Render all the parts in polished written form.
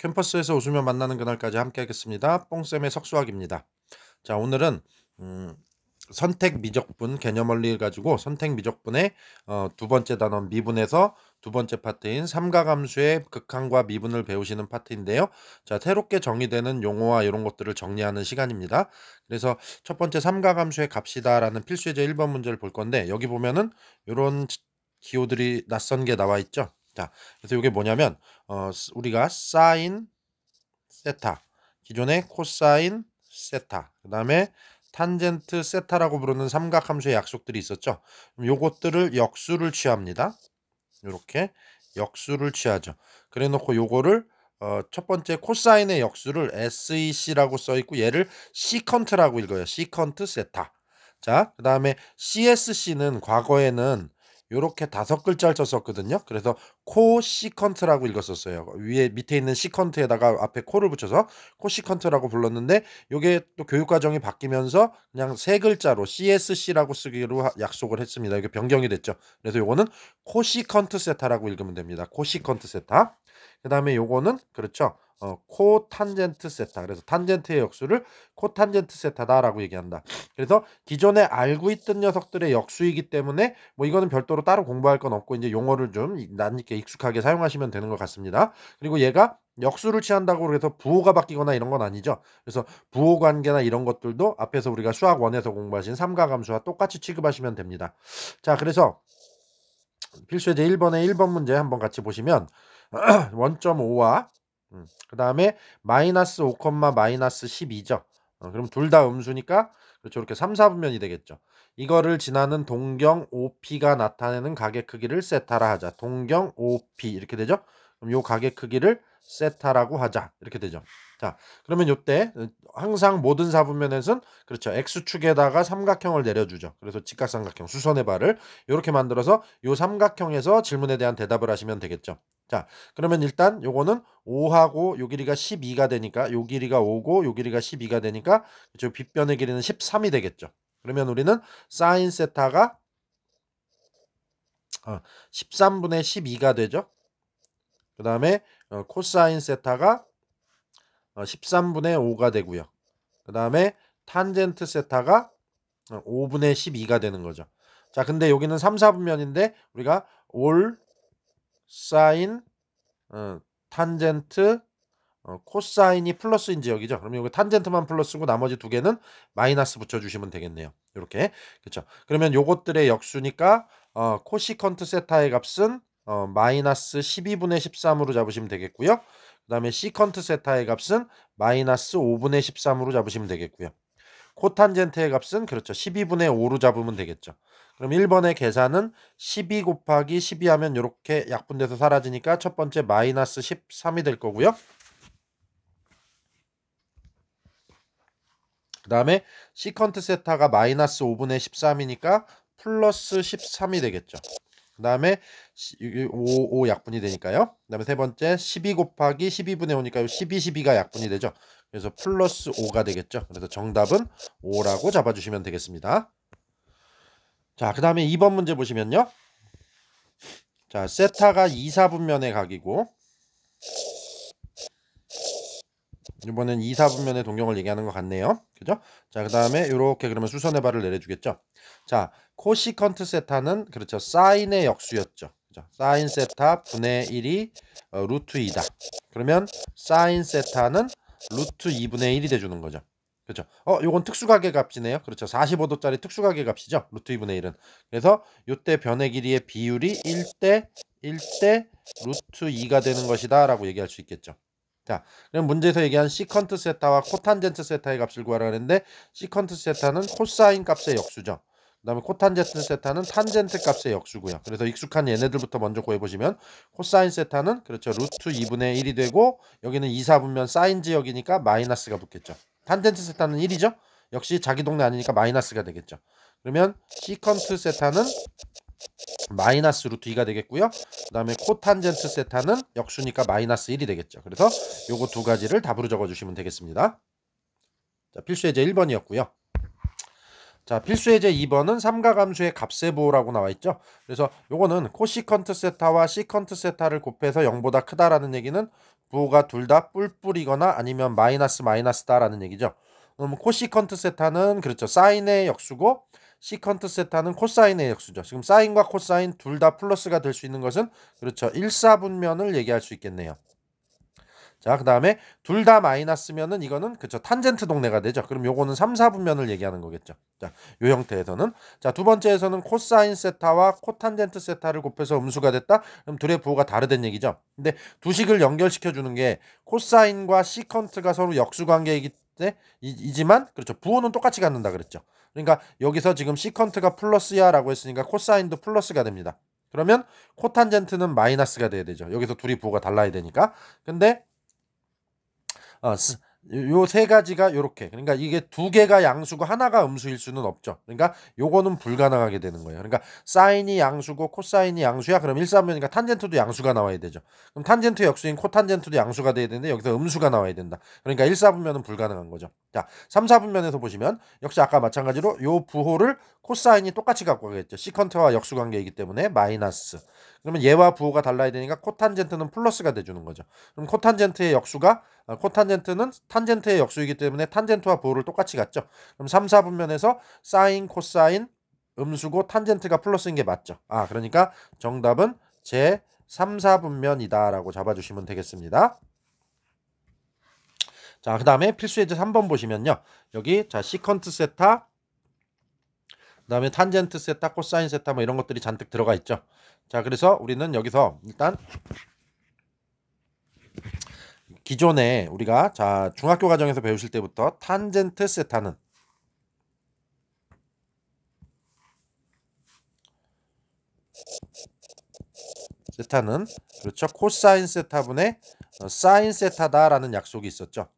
캠퍼스에서 웃으며 만나는 그날까지 함께하겠습니다. 뽕쌤의 석수학입니다. 자, 오늘은 음, 선택 미적분 개념 원리를 가지고 선택 미적분의 두 번째 단원 미분에서 두 번째 파트인 삼각함수의 극한과 미분을 배우시는 파트인데요. 자, 새롭게 정의되는 용어와 이런 것들을 정리하는 시간입니다. 그래서 첫 번째 삼각함수의 값이다라는 필수 예제 1번 문제를 볼 건데, 여기 보면은 이런 기호들이 낯선 게 나와 있죠. 자, 그래서 이게 뭐냐면 우리가 사인 세타, 기존의 코사인 세타, 그 다음에 탄젠트 세타라고 부르는 삼각함수의 약속들이 있었죠. 그럼 요것들을 역수를 취합니다. 이렇게 역수를 취하죠. 그래 놓고 요거를 첫 번째 코사인의 역수를 SEC라고 써 있고, 얘를 시컨트라고 읽어요. 시컨트 세타. 자, 그 다음에 CSC는 과거에는 요렇게 다섯 글자를 썼었거든요. 그래서 코시컨트라고 읽었었어요. 위에 밑에 있는 시컨트에다가 앞에 코를 붙여서 코시컨트라고 불렀는데, 요게 또 교육 과정이 바뀌면서 그냥 세 글자로 CSC라고 쓰기로 약속을 했습니다. 이게 변경이 됐죠. 그래서 요거는 코시컨트 세타라고 읽으면 됩니다. 코시컨트 세타. 그 다음에 요거는 그렇죠. 코탄젠트 세타. 그래서 탄젠트의 역수를 코탄젠트 세타다라고 얘기한다. 그래서 기존에 알고 있던 녀석들의 역수이기 때문에 뭐 이거는 별도로 따로 공부할 건 없고, 이제 용어를 좀 낯익게 익숙하게 사용하시면 되는 것 같습니다. 그리고 얘가 역수를 취한다고 해서 부호가 바뀌거나 이런 건 아니죠. 그래서 부호 관계나 이런 것들도 앞에서 우리가 수학 원에서 공부하신 삼각함수와 똑같이 취급하시면 됩니다. 자, 그래서 필수 예제 1번의 1번 문제 한번 같이 보시면 원점오와 그 다음에 마이너스 5, 마이너스 12죠. 그럼 둘 다 음수니까 그렇죠. 이렇게 3, 4분면이 되겠죠. 이거를 지나는 동경 OP가 나타내는 가게 크기를 세타라 하자. 동경 OP 이렇게 되죠. 그럼 요 가게 크기를 세타라고 하자. 이렇게 되죠. 자, 그러면 요때 항상 모든 사분면에서는 그렇죠. x축에다가 삼각형을 내려주죠. 그래서 직각삼각형 수선의 발을 이렇게 만들어서 요 삼각형에서 질문에 대한 대답을 하시면 되겠죠. 자, 그러면 일단 요거는 5하고 요 길이가 12가 되니까, 요 길이가 5고 요 길이가 12가 되니까 저 빗변의 길이는 13이 되겠죠. 그러면 우리는 사인 세타가 13분의 12가 되죠. 그 다음에 코사인 세타가 13분의 5가 되고요. 그 다음에 탄젠트 세타가 5분의 12가 되는 거죠. 자, 근데 여기는 3, 4분면인데 우리가 올, 사인, 탄젠트, 코사인이 플러스인지 여기죠. 그럼 여기 탄젠트만 플러스고 나머지 두 개는 마이너스 붙여주시면 되겠네요. 이렇게. 그렇죠. 그러면 요것들의 역수니까 코시컨트 세타의 값은 마이너스 12분의 13으로 잡으시면 되겠고요. 그 다음에 시컨트 세타의 값은 마이너스 5분의 13으로 잡으시면 되겠고요. 코탄젠트의 값은 그렇죠. 12분의 5로 잡으면 되겠죠. 그럼 1번의 계산은 12 곱하기 12 하면 이렇게 약분돼서 사라지니까 첫 번째 마이너스 13이 될 거고요. 그 다음에 시컨트 세타가 마이너스 5분의 13이니까 플러스 13이 되겠죠. 그 다음에 5 약분이 되니까요. 그 다음에 세 번째 12 곱하기 12분의 5니까 12, 12가 약분이 되죠. 그래서 플러스 5가 되겠죠. 그래서 정답은 5라고 잡아주시면 되겠습니다. 자, 그 다음에 2번 문제 보시면요. 자, 세타가 2, 4분면의 각이고, 이번엔 2, 4분면의 동경을 얘기하는 것 같네요. 그죠? 자, 그 다음에 이렇게 그러면 수선의 발을 내려주겠죠. 자, 코시컨트 세타는 그렇죠. 사인의 역수였죠. 그죠? 사인 세타 분의 1이 루트 2다. 그러면 사인 세타는 루트 2분의 1이 돼주는 거죠. 그렇죠. 요건 특수가계 값이네요. 그렇죠. 45도짜리 특수가계 값이죠. 루트 2분의 1은. 그래서 요때 변의 길이의 비율이 1대 1대 루트 2가 되는 것이다 라고 얘기할 수 있겠죠. 자, 그럼 문제에서 얘기한 시컨트 세타와 코탄젠트 세타의 값을 구하라 그랬는데, 시컨트 세타는 코사인 값의 역수죠. 그 다음에 코탄젠트 세타는 탄젠트 값의 역수고요. 그래서 익숙한 얘네들부터 먼저 구해보시면, 코사인 세타는 그렇죠. 루트 2분의 1이 되고, 여기는 2, 4분면 사인 지역이니까 마이너스가 붙겠죠. 탄젠트 세타는 1이죠. 역시 자기 동네 아니니까 마이너스가 되겠죠. 그러면 시컨트 세타는 마이너스 루트 2가 되겠고요. 그 다음에 코탄젠트 세타는 역수니까 마이너스 1이 되겠죠. 그래서 요거 두 가지를 답으로 적어주시면 되겠습니다. 자, 필수 예제 1번이었고요. 자, 필수 예제 2번은 삼가함수의 값의 보호라고 나와 있죠. 그래서 요거는 코시컨트 세타와 시컨트 세타를 곱해서 0보다 크다라는 얘기는 부호가 둘 다 뿔뿔이거나 아니면 마이너스 마이너스다라는 얘기죠. 코시컨트 세타는 그렇죠. 사인의 역수고 시컨트 세타는 코사인의 역수죠. 지금 사인과 코사인 둘 다 플러스가 될 수 있는 것은 그렇죠. 1사분면을 얘기할 수 있겠네요. 자, 그 다음에 둘 다 마이너스면은 이거는 그쵸 탄젠트 동네가 되죠. 그럼 요거는 3, 4분면을 얘기하는 거겠죠. 자, 요 형태에서는 자, 두 번째에서는 코사인 세타와 코탄젠트 세타를 곱해서 음수가 됐다. 그럼 둘의 부호가 다르다는 얘기죠. 근데 두 식을 연결시켜 주는 게 코사인과 시컨트가 서로 역수 관계이기 때문에 이지만 그렇죠. 부호는 똑같이 갖는다 그랬죠. 그러니까 여기서 지금 시컨트가 플러스야라고 했으니까 코사인도 플러스가 됩니다. 그러면 코탄젠트는 마이너스가 돼야 되죠. 여기서 둘이 부호가 달라야 되니까. 근데 요 세 가지가 요렇게 그러니까 이게 두 개가 양수고 하나가 음수일 수는 없죠. 그러니까 요거는 불가능하게 되는 거예요. 그러니까 사인이 양수고 코사인이 양수야. 그럼 1사분면이니까 탄젠트도 양수가 나와야 되죠. 그럼 탄젠트 역수인 코탄젠트도 양수가 돼야 되는데 여기서 음수가 나와야 된다. 그러니까 1사분면은 불가능한 거죠. 자, 3사분면에서 보시면 역시 아까 마찬가지로 요 부호를 코사인이 똑같이 갖고 가겠죠. 시컨트와 역수 관계이기 때문에 마이너스. 그러면 얘와 부호가 달라야 되니까 코탄젠트는 플러스가 돼주는 거죠. 그럼 코탄젠트의 역수가 코탄젠트는 탄젠트의 역수이기 때문에 탄젠트와 부호를 똑같이 갖죠. 그럼 3, 4분면에서 사인, 코사인, 음수고 탄젠트가 플러스인 게 맞죠. 그러니까 정답은 제 3, 4분면이다 라고 잡아주시면 되겠습니다. 자, 그 다음에 필수 예제 3번 보시면요. 여기 자 시컨트 세타, 그 다음에 탄젠트 세타, 코사인 세타 뭐 이런 것들이 잔뜩 들어가 있죠. 자, 그래서 우리는 여기서 일단 기존에 우리가 자 중학교 과정에서 배우실 때부터 탄젠트 세타는 그렇죠. 코사인 세타분의 사인 세타다라는 약속이 있었죠.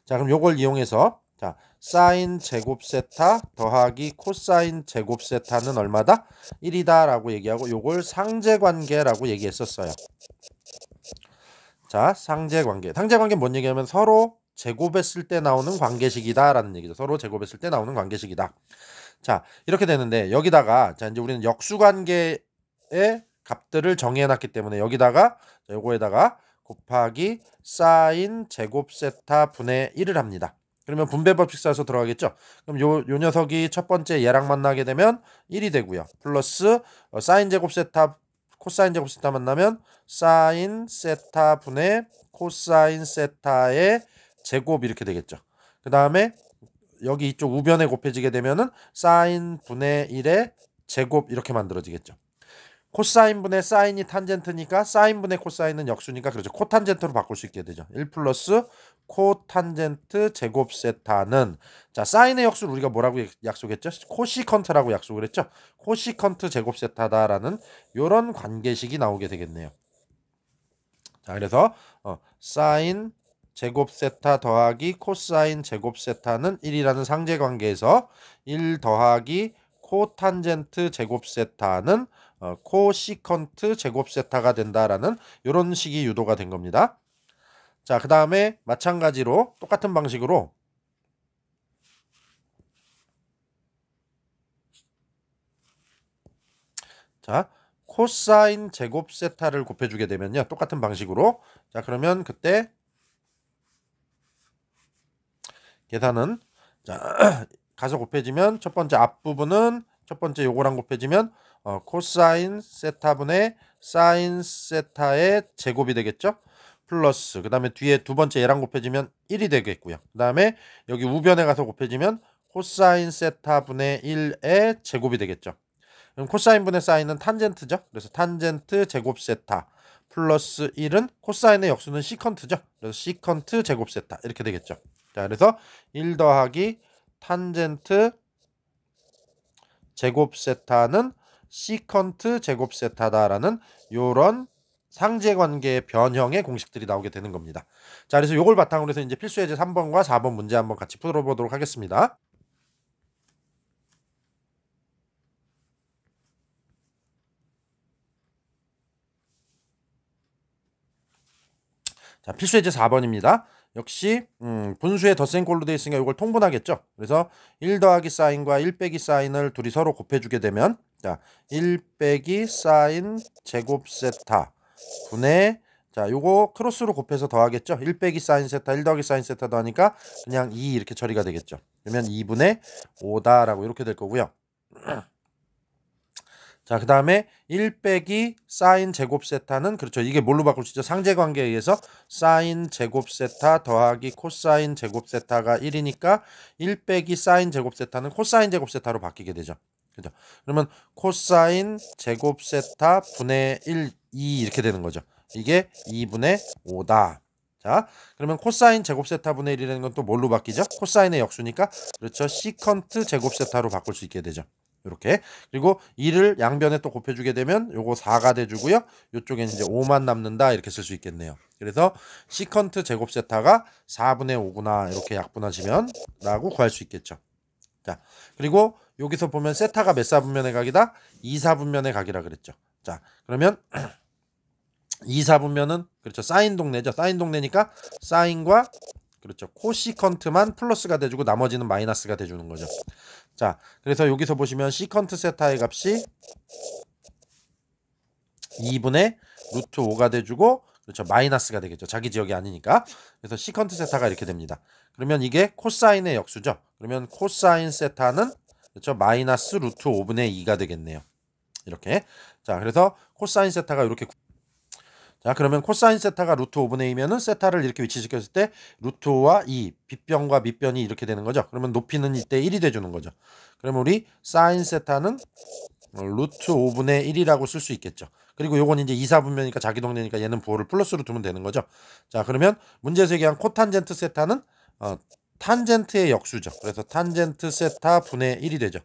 자, 그럼 요걸 이용해서 자 사인 제곱 세타 더하기 코사인 제곱 세타는 얼마다? 1이다 라고 얘기하고 요걸 상제관계라고 얘기했었어요. 자, 상제관계. 상제관계 뭔 얘기냐면 서로 제곱했을 때 나오는 관계식이다 라는 얘기죠. 서로 제곱했을 때 나오는 관계식이다. 자, 이렇게 되는데 여기다가 자 이제 우리는 역수관계의 값들을 정해놨기 때문에 여기다가 자, 요거에다가 곱하기 사인 제곱 세타 분의 1을 합니다. 그러면 분배법칙 써서 들어가겠죠. 그럼 요 녀석이 첫 번째 얘랑 만나게 되면 1이 되고요. 플러스 사인 제곱 세타 코사인 제곱 세타 만나면 사인 세타 분의 코사인 세타의 제곱 이렇게 되겠죠. 그 다음에 여기 이쪽 우변에 곱해지게 되면은 사인 분의 1의 제곱 이렇게 만들어지겠죠. 코사인 분의 사인이 탄젠트니까 사인 분의 코사인은 역수니까 그렇죠. 코탄젠트로 바꿀 수 있게 되죠. 1 플러스 코탄젠트 제곱 세타는 자 사인의 역수를 우리가 뭐라고 약속했죠? 코시컨트라고 약속을 했죠. 코시컨트 제곱 세타다라는 요런 관계식이 나오게 되겠네요. 자, 그래서 사인 제곱 세타 더하기 코사인 제곱 세타는 1이라는 상제관계에서 1 더하기 코탄젠트 제곱 세타는 코시컨트 제곱 세타가 된다라는 이런 식이 유도가 된 겁니다. 자, 그 다음에 마찬가지로 똑같은 방식으로 자 코사인 제곱 세타를 곱해주게 되면요. 똑같은 방식으로 자 그러면 그때 계산은 자 가서 곱해지면 첫 번째 앞부분은 첫 번째 요거랑 곱해지면 코사인 세타분의 사인 세타의 제곱이 되겠죠. 플러스 그 다음에 뒤에 두 번째 얘랑 곱해지면 1이 되겠고요. 그 다음에 여기 우변에 가서 곱해지면 코사인 세타분의 1의 제곱이 되겠죠. 그럼 코사인 분의 사인은 탄젠트죠. 그래서 탄젠트 제곱 세타 플러스 1은 코사인의 역수는 시컨트죠. 그래서 시컨트 제곱 세타 이렇게 되겠죠. 자, 그래서 1 더하기 탄젠트 제곱 세타는 시컨트 제곱 세타다라는 요런 상제관계의 변형의 공식들이 나오게 되는 겁니다. 자, 그래서 요걸 바탕으로 해서 이제 필수 예제 3번과 4번 문제 한번 같이 풀어보도록 하겠습니다. 자, 필수 예제 4번입니다. 역시 분수에 덧셈꼴로 되어 있으니까 이걸 통분하겠죠. 그래서 1 더하기 사인과 1 빼기 사인을 둘이 서로 곱해주게 되면 자, 1 빼기 사인 제곱 세타 분의 자, 요거 크로스로 곱해서 더하겠죠. 1 빼기 사인 세타 1 더하기 사인 세타 더하니까 그냥 2 이렇게 처리가 되겠죠. 그러면 2분의 5다라고 이렇게 될 거고요. 자, 그 다음에 1 빼기 사인 제곱 세타는 그렇죠. 이게 뭘로 바꿀 수 있죠? 상제관계에 의해서 사인 제곱 세타 더하기 코사인 제곱 세타가 1이니까 1 빼기 사인 제곱 세타는 코사인 제곱 세타로 바뀌게 되죠. 그죠? 그러면 코사인 제곱 세타 분의 1, 2 이렇게 되는 거죠. 이게 2분의 5다. 자, 그러면 코사인 제곱 세타 분의 1이라는 건 또 뭘로 바뀌죠? 코사인의 역수니까 그렇죠. 시컨트 제곱 세타로 바꿀 수 있게 되죠. 이렇게. 그리고 2를 양변에 또 곱해주게 되면 요거 4가 돼주고요. 요쪽엔 이제 5만 남는다 이렇게 쓸 수 있겠네요. 그래서 시컨트 제곱 세타가 4분의 5구나 이렇게 약분하시면 라고 구할 수 있겠죠. 자, 그리고 여기서 보면 세타가 몇 사분면의 각이다? 2사분면의 각이라 그랬죠. 자, 그러면 2사분면은 그렇죠. 사인 동네죠. 사인 동네니까 사인과 그렇죠. 코시컨트만 플러스가 돼주고 나머지는 마이너스가 돼주는 거죠. 자, 그래서 여기서 보시면 시컨트 세타의 값이 2분의 루트 5가 돼주고 그렇죠. 마이너스가 되겠죠. 자기 지역이 아니니까. 그래서 시컨트 세타가 이렇게 됩니다. 그러면 이게 코사인의 역수죠. 그러면 코사인 세타는 그렇죠. 마이너스 루트 5분의 2가 되겠네요. 이렇게. 자, 그래서 코사인 세타가 이렇게 자, 그러면 코사인 세타가 루트 5분의 2면은 세타를 이렇게 위치시켰을 때 루트 5와 2, 빗변과 밑변이 이렇게 되는 거죠. 그러면 높이는 이때 1이 돼주는 거죠. 그러면 우리 사인 세타는 루트 5분의 1이라고 쓸 수 있겠죠. 그리고 요건 이제 2사분면이니까 자기 동네니까 얘는 부호를 플러스로 두면 되는 거죠. 자, 그러면 문제에서 얘기한 코탄젠트 세타는 탄젠트의 역수죠. 그래서 탄젠트 세타 분의 1이 되죠.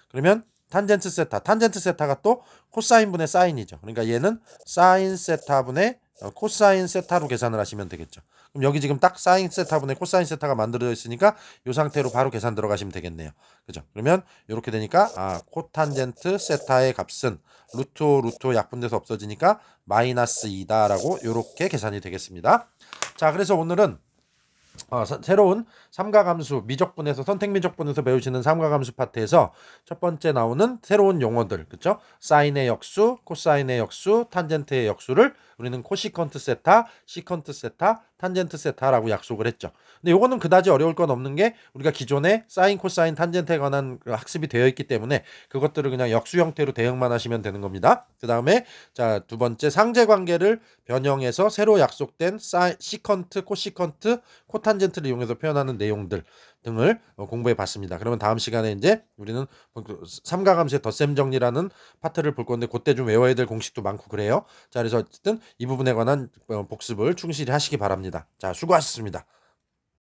그러면 탄젠트 세타가 또 코사인 분의 사인이죠. 그러니까 얘는 사인 세타 분의 코사인 세타로 계산을 하시면 되겠죠. 그럼 여기 지금 딱 사인 세타 분의 코사인 세타가 만들어져 있으니까 이 상태로 바로 계산 들어가시면 되겠네요. 그죠? 그러면 이렇게 되니까 코탄젠트 세타의 값은 루트 5 루트 5 약분돼서 없어지니까 마이너스 2다라고 이렇게 계산이 되겠습니다. 자, 그래서 오늘은 새로운 삼가함수 미적분에서 선택 미적분에서 배우시는 삼가함수 파트에서 첫 번째 나오는 새로운 용어들 그렇죠? 사인의 역수, 코사인의 역수, 탄젠트의 역수를 우리는 코시컨트 세타, 시컨트 세타, 탄젠트 세타라고 약속을 했죠. 근데 요거는 그다지 어려울 건 없는 게 우리가 기존에 사인, 코사인, 탄젠트에 관한 학습이 되어 있기 때문에 그것들을 그냥 역수 형태로 대응만 하시면 되는 겁니다. 그 다음에 자, 두 번째 상제관계를 변형해서 새로 약속된 시컨트, 코시컨트, 코탄젠트를 이용해서 표현하는 내용들 등을 공부해 봤습니다. 그러면 다음 시간에 이제 우리는 삼가함수의 덧셈 정리라는 파트를 볼 건데 그때 좀 외워야 될 공식도 많고 그래요. 자, 그래서 어쨌든 이 부분에 관한 복습을 충실히 하시기 바랍니다. 자, 수고하셨습니다.